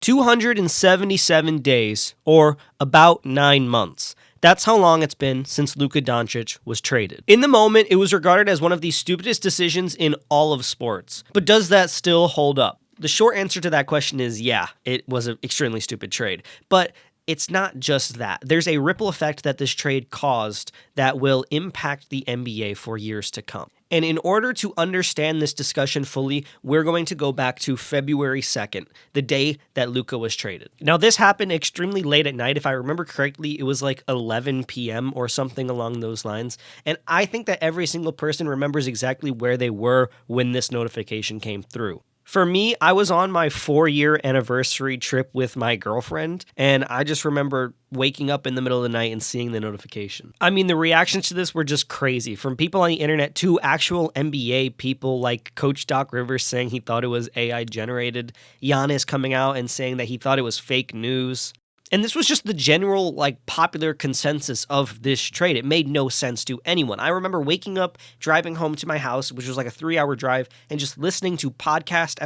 277 days, or about 9 months. That's how long it's been since Luka Doncic was traded. In the moment, it was regarded as one of the stupidest decisions in all of sports. But does that still hold up? The short answer to that question is yeah, it was an extremely stupid trade. But it's not just that. There's a ripple effect that this trade caused that will impact the NBA for years to come. And in order to understand this discussion fully, we're going to go back to February 2nd, the day that Luka was traded. Now, this happened extremely late at night. If I remember correctly, it was like 11 p.m. or something along those lines. And I think that every single person remembers exactly where they were when this notification came through. For me, I was on my 4-year anniversary trip with my girlfriend, and I just remember waking up in the middle of the night and seeing the notification. I mean, the reactions to this were just crazy, from people on the internet to actual NBA people like Coach Doc Rivers saying he thought it was AI generated, Giannis coming out and saying that he thought it was fake news. And this was just the general, popular consensus of this trade. It made no sense to anyone. I remember waking up, driving home to my house, which was like a 3-hour drive, and just listening to podcast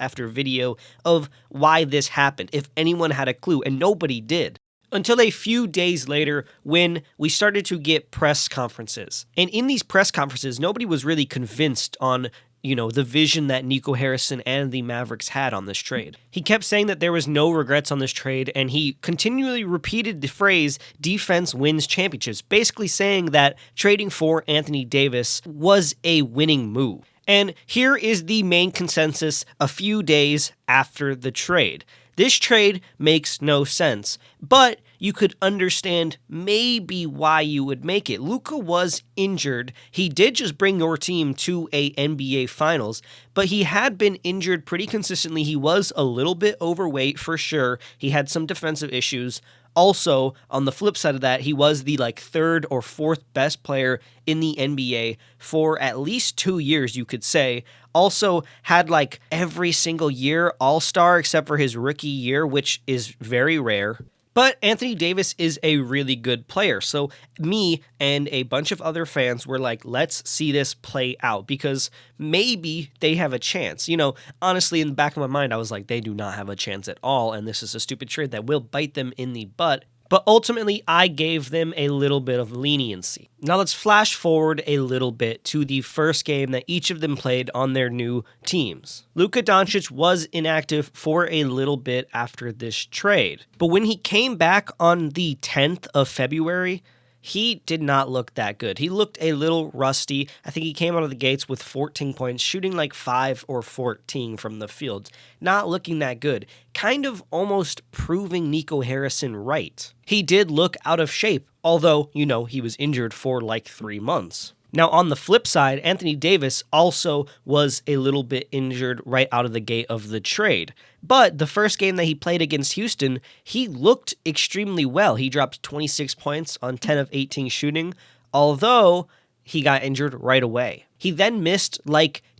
after video of why this happened, if anyone had a clue, and nobody did. Until a few days later when we started to get press conferences. And in these press conferences, nobody was really convinced on the vision that Nico Harrison and the Mavericks had on this trade. He kept saying that there was no regrets on this trade, and he continually repeated the phrase, defense wins championships, basically saying that trading for Anthony Davis was a winning move. And here is the main consensus a few days after the trade. This trade makes no sense, but you could understand maybe why you would make it. Luka was injured. He did just bring your team to a NBA Finals, but he had been injured pretty consistently. He was a little bit overweight for sure. He had some defensive issues. Also, on the flip side of that, he was the 3rd or 4th best player in the NBA for at least 2 years, you could say. Also had every single year All-Star except for his rookie year, which is very rare. But Anthony Davis is a really good player. So me and a bunch of other fans were like, let's see this play out because maybe they have a chance. Honestly, in the back of my mind, I was like, they do not have a chance at all. And this is a stupid trade that will bite them in the butt. But ultimately, I gave them a little bit of leniency. Now let's flash forward a little bit to the first game that each of them played on their new teams. Luka Doncic was inactive for a little bit after this trade. But when he came back on the 10th of February, he did not look that good. He looked a little rusty. I think he came out of the gates with 14 points, shooting 5 or 14 from the field. Not looking that good. Kind of almost proving Nico Harrison right. He did look out of shape, although, he was injured for 3 months. Now, on the flip side, Anthony Davis also was a little bit injured right out of the gate of the trade. But the first game that he played against Houston, he looked extremely well. He dropped 26 points on 10 of 18 shooting, although he got injured right away. He then missed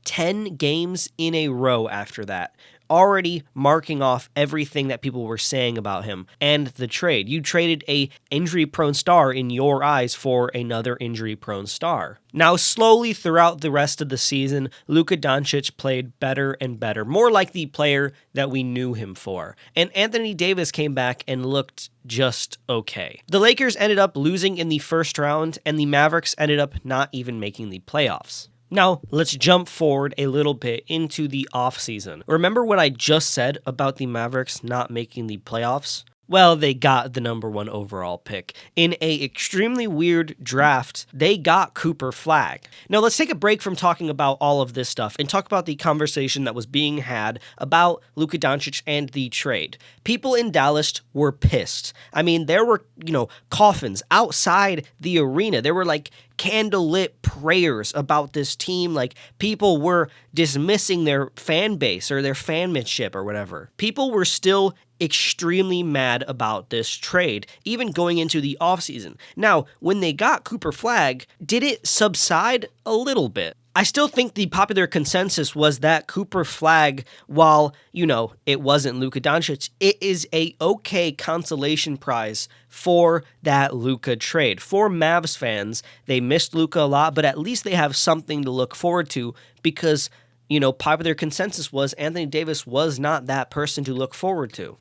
10 games in a row after that, already marking off everything that people were saying about him and the trade. You traded a injury-prone star in your eyes for another injury-prone star. Now, slowly throughout the rest of the season, Luka Doncic played better and better, more like the player that we knew him for. And Anthony Davis came back and looked just okay. The Lakers ended up losing in the first round, and the Mavericks ended up not even making the playoffs. Now, let's jump forward a little bit into the offseason. Remember what I just said about the Mavericks not making the playoffs? Well, they got the number 1 overall pick. In a extremely weird draft, they got Cooper Flagg. Now, let's take a break from talking about all of this stuff and talk about the conversation that was being had about Luka Doncic and the trade. People in Dallas were pissed. I mean, there were, coffins outside the arena. There were candlelit prayers about this team. People were dismissing their fan base or their fanmanship or whatever. People were still extremely mad about this trade, even going into the offseason. Now, when they got Cooper Flagg, did it subside a little bit? I still think the popular consensus was that Cooper Flagg, while, it wasn't Luka Doncic, it is a okay consolation prize for that Luka trade. For Mavs fans, they missed Luka a lot, but at least they have something to look forward to because popular consensus was Anthony Davis was not that person to look forward to.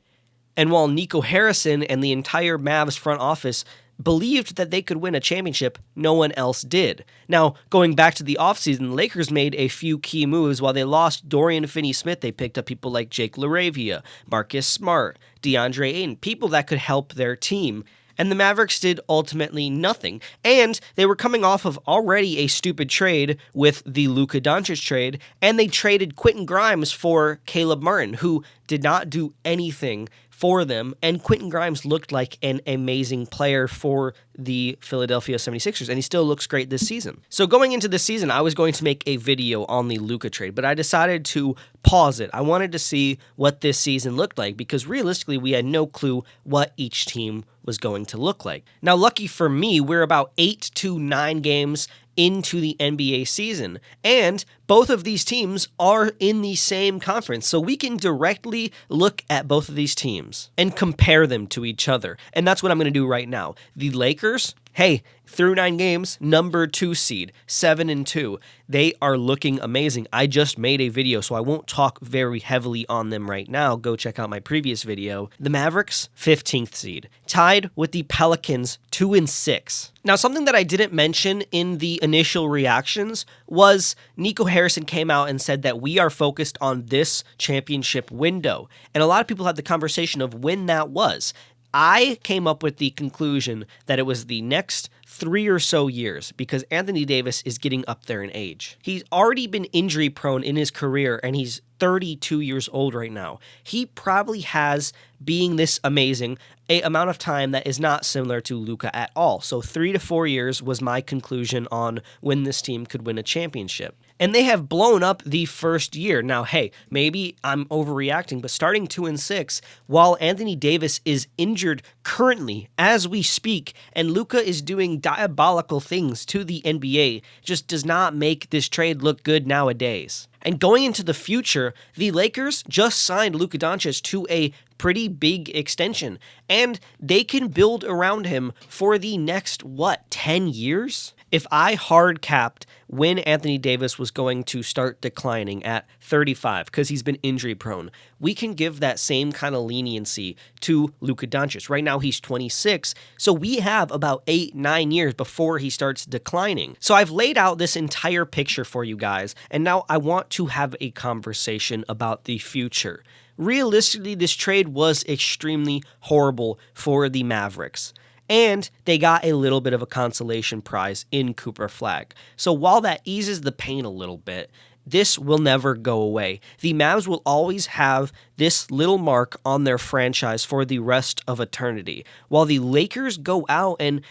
And while Nico Harrison and the entire Mavs front office believed that they could win a championship, no one else did. Now, going back to the offseason, the Lakers made a few key moves. While they lost Dorian Finney-Smith, they picked up people like Jake LaRavia, Marcus Smart, DeAndre Ayton, people that could help their team. And the Mavericks did ultimately nothing. And they were coming off of already a stupid trade with the Luka Doncic trade, and they traded Quentin Grimes for Caleb Martin, who did not do anything for them, and Quentin Grimes looked like an amazing player for the Philadelphia 76ers, and he still looks great this season. So going into this season, I was going to make a video on the Luka trade, but I decided to pause it. I wanted to see what this season looked like, because realistically, we had no clue what each team was going to look like. Now, lucky for me, we're about 8 to 9 games into the NBA season, and both of these teams are in the same conference, so we can directly look at both of these teams and compare them to each other, and that's what I'm going to do right now. The Lakers, hey, through 9 games, number 2 seed, 7-2. They are looking amazing. I just made a video, so I won't talk very heavily on them right now. Go check out my previous video. The Mavericks, 15th seed, tied with the Pelicans, 2-6. Now, something that I didn't mention in the initial reactions was Nico Harrison came out and said that we are focused on this championship window. And a lot of people had the conversation of when that was. I came up with the conclusion that it was the next 3 or so years, because Anthony Davis is getting up there in age. He's already been injury prone in his career, and he's 32 years old right now. He probably has, being this amazing, a amount of time that is not similar to Luka at all. So 3 to 4 years was my conclusion on when this team could win a championship. And they have blown up the first year. Now, hey, maybe I'm overreacting, but starting 2-6, while Anthony Davis is injured currently as we speak, and Luka is doing diabolical things to the NBA, just does not make this trade look good nowadays. And going into the future, the Lakers just signed Luka Doncic to a pretty big extension, and they can build around him for the next, 10 years? If I hard capped when Anthony Davis was going to start declining at 35 because he's been injury prone, we can give that same kind of leniency to Luka Doncic. Right now he's 26, so we have about 8-9 years before he starts declining. So I've laid out this entire picture for you guys, and now I want to have a conversation about the future. Realistically, this trade was extremely horrible for the Mavericks, and they got a little bit of a consolation prize in Cooper Flagg. So while that eases the pain a little bit, this will never go away. The Mavs will always have this little mark on their franchise for the rest of eternity. While the Lakers go out and,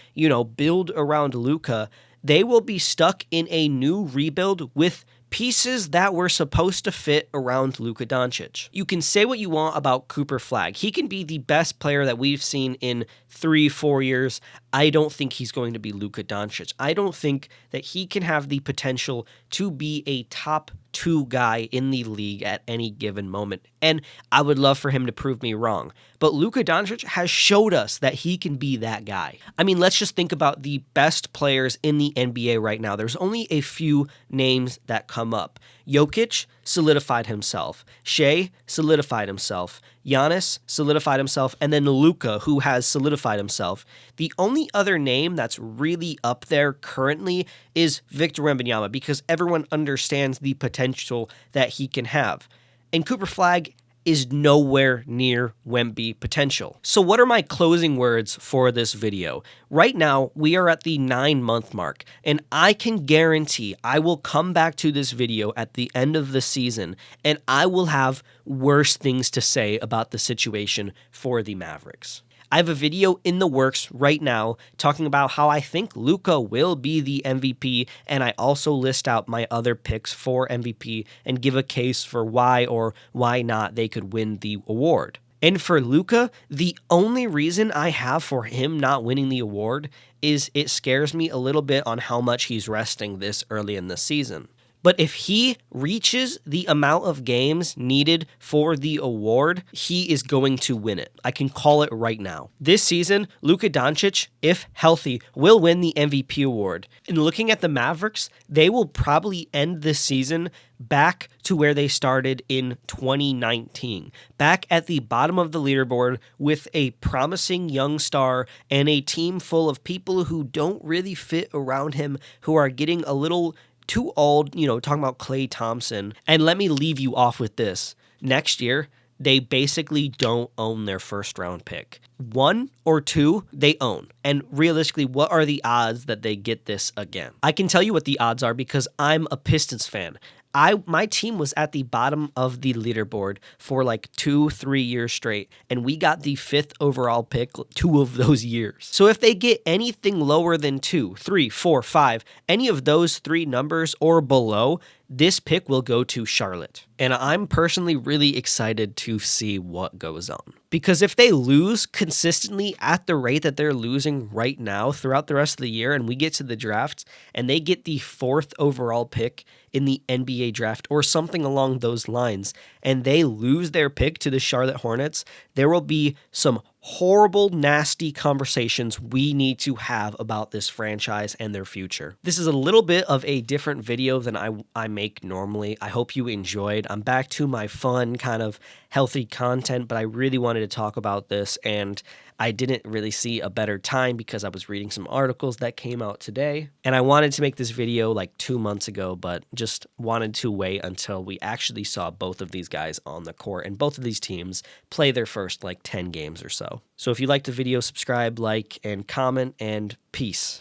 build around Luka, they will be stuck in a new rebuild with pieces that were supposed to fit around Luka Doncic. You can say what you want about Cooper Flagg. He can be the best player that we've seen in 3-4 years. I don't think he's going to be Luka Doncic. I don't think that he can have the potential to be a top 2 guy in the league at any given moment. And I would love for him to prove me wrong. But Luka Doncic has showed us that he can be that guy. I mean, let's just think about the best players in the NBA right now. There's only a few names that come up. Jokic solidified himself. Shea solidified himself. Giannis solidified himself. And then Luka, who has solidified himself. The only other name that's really up there currently is Victor Wembanyama, because everyone understands the potential that he can have. And Cooper Flagg is nowhere near Wemby potential. So what are my closing words for this video? Right now, we are at the 9-month mark, and I can guarantee I will come back to this video at the end of the season, and I will have worse things to say about the situation for the Mavericks. I have a video in the works right now talking about how I think Luka will be the MVP, and I also list out my other picks for MVP and give a case for why or why not they could win the award. And for Luka, the only reason I have for him not winning the award is it scares me a little bit on how much he's resting this early in the season. But if he reaches the amount of games needed for the award, he is going to win it. I can call it right now. This season, Luka Doncic, if healthy, will win the MVP award. And looking at the Mavericks, they will probably end this season back to where they started in 2019, back at the bottom of the leaderboard with a promising young star and a team full of people who don't really fit around him, who are getting a little too old, talking about Klay Thompson. And let me leave you off with this. Next year, they basically don't own their first round pick. 1 or 2, they own. And realistically, what are the odds that they get this again? I can tell you what the odds are because I'm a Pistons fan. My team was at the bottom of the leaderboard for like 2-3 years straight, and we got the 5th overall pick 2 of those years. So if they get anything lower than 2, 3, 4, 5, any of those 3 numbers or below, this pick will go to Charlotte. And I'm personally really excited to see what goes on. Because if they lose consistently at the rate that they're losing right now throughout the rest of the year, and we get to the draft and they get the 4th overall pick in the NBA draft or something along those lines, and they lose their pick to the Charlotte Hornets, there will be some horrible, nasty conversations we need to have about this franchise and their future. This is a little bit of a different video than I make normally. I hope you enjoyed. I'm back to my fun, kind of healthy content, but I really wanted to talk about this, and I didn't really see a better time because I was reading some articles that came out today, and I wanted to make this video like 2 months ago, but just wanted to wait until we actually saw both of these guys on the court and both of these teams play their first like 10 games or so. So if you liked the video, subscribe, like, and comment, and peace.